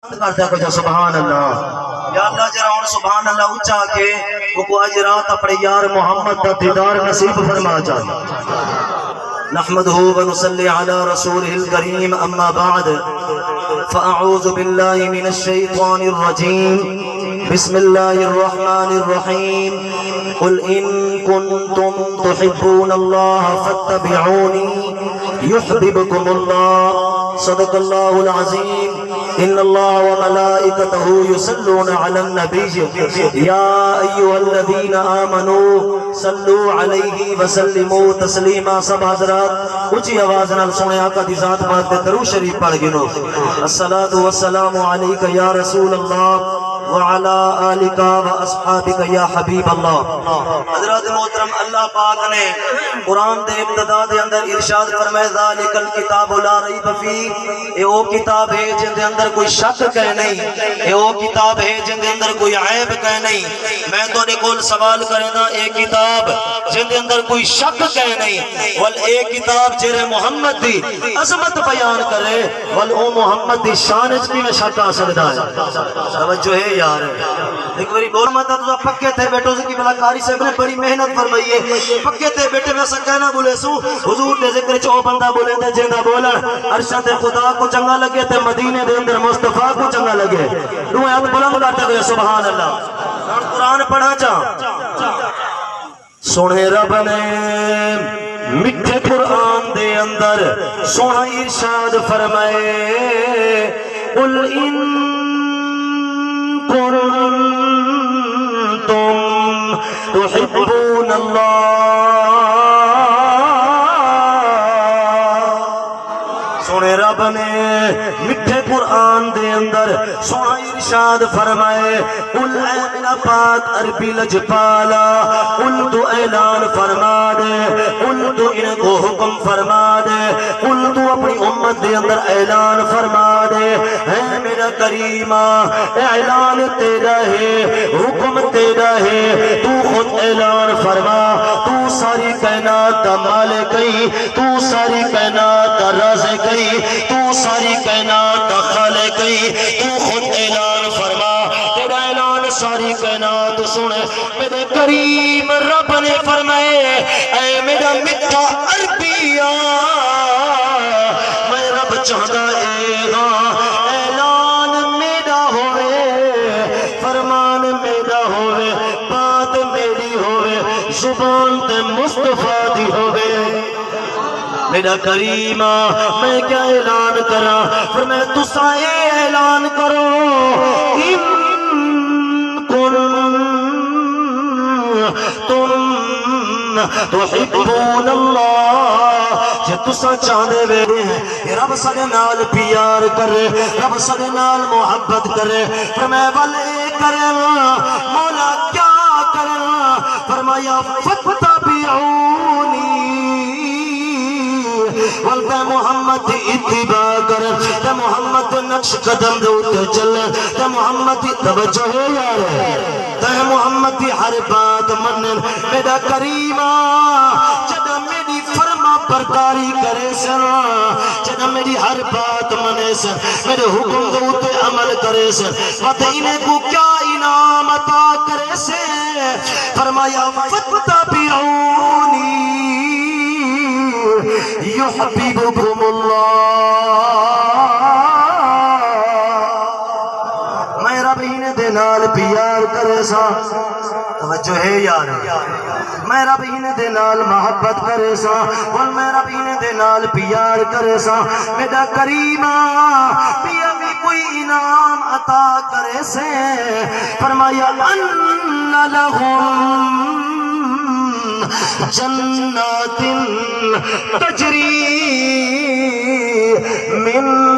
کرتا ہے کچھ سبحان اللہ یا اللہ جرا ہوں سبحان اللہ اچھا کے وہ اج رات اپنے یار محمد کا دیدار نصیب فرما جائے نحمده ونصلي على رسوله الكريم أما بعد فأعوذ بالله من الشيطان الرجيم بسم الله الرحمن الرحيم قل إن كنتم تحبون الله فاتبعوني يحببكم الله صدق الله العظيم إن الله وملائكته يصلون على النبي يا أيها الذين آمنوا صلوا عليه وسلموا تسليما سب حضرات اونچی آواز نال سنے آقا دی ذات پاک تے درود شریف پڑھ گنو الصلاۃ والسلام علیک یا رسول اللہ وعلى آلک واصحابک یا حبیب اللہ حضرات محترم اللہ پاک نے قرآن دے ابتدا دے اندر ارشاد فرمایا ذالک الکتاب لا ریب فیہ اے او کتاب ہے جن دے اندر کوئی شک کہ نہیں اے او کتاب ہے جن دے اندر کوئی عیب کہ نہیں میں تواڈے کول سوال کریں دا اے کتاب جن دے اندر کوئی شک کہ نہیں ول اے کتاب جڑے محمد دی عظمت بیان کرے ول او محمد دی شان وچ کیویں شک آ سکدا ہے توجہ ہے یار ایک باری بول مت تو پکے تے بیٹھو سی کی بلا قاری صاحب نے بڑی محنت فرمائی ہے پکے تے بیٹھے میں سکنا بولے سو حضور دے ذکر چ او بندہ بولے تے جیندا بولن ارشاد خدا کو چنگا لگے تے مدینے دے اندر مصطفی کو چنگا لگے تو ہاتھ بلند کرتے گئے سبحان اللہ اور قرآن پڑھا چا سونے رب نے میٹھے قرآن دے اندر سونا ارشاد فرمائے قل ان کنتم تحبون اللہ سونے رب نے میٹھے قرآن دے اندر سونا ارشاد فرمائے قل اے میرا پاک عربی لجپالا قل تو اعلان فرما دے قل تو ان کو حکم فرما دے قل تو اپنی امت دے اندر اعلان فرما دے اے میرا کریمہ اعلان تیرا ہے حکم تیرا ہے تو خود اعلان فرما تو ساری کائنات کا مالک ہے تو ساری کائنات کا رازق ہے تو ساری کائنات کا خالق ہے تو خود اعلان فرما تیرا اعلان ساری کائنات سنے میرے کریم رب نے فرمائے اے میرا میٹھا عربیہ میں رب چاہتا اے گا اعلان میرا ہوئے فرمان میرا ہوئے بات میری ہوئے زبان تے مصطفیٰ دی ہوئے میرا کریمہ میں کیا اعلان کرا فرمایا تسا اے اعلان کرو ان کنتم تحبون اللہ جے تسا چاہدے وے رب سارے نال پیار کرے رب سارے نال محبت کرے فرمایا والے کرے مولا کیا کرے فرمایا فتبعونی ولتے محمد اتباع کرے تے محمد نقش قدم دے اٹھے چلے تے محمد توجہ ہے یار تے محمد ہر بات منن میرا کریمہ جدہ میری فرما برداری کرے سن جدہ میری ہر بات منے سن میرے حکم دے اٹھے عمل کرے سن وقت انہیں کو کیا انعام عطا کرے سے فرمایا فتبعونی یحببکم اللہ میں رب ہی دے نال پیار کرے سا توجہ ہے یار میں رب ہی دے نال محبت کرے سا اور میں رب ہی دے نال پیار کرے سا میرا کریمہ پیا بھی کوئی انعام عطا کرے سے فرمایا ان لہم جنات تجری من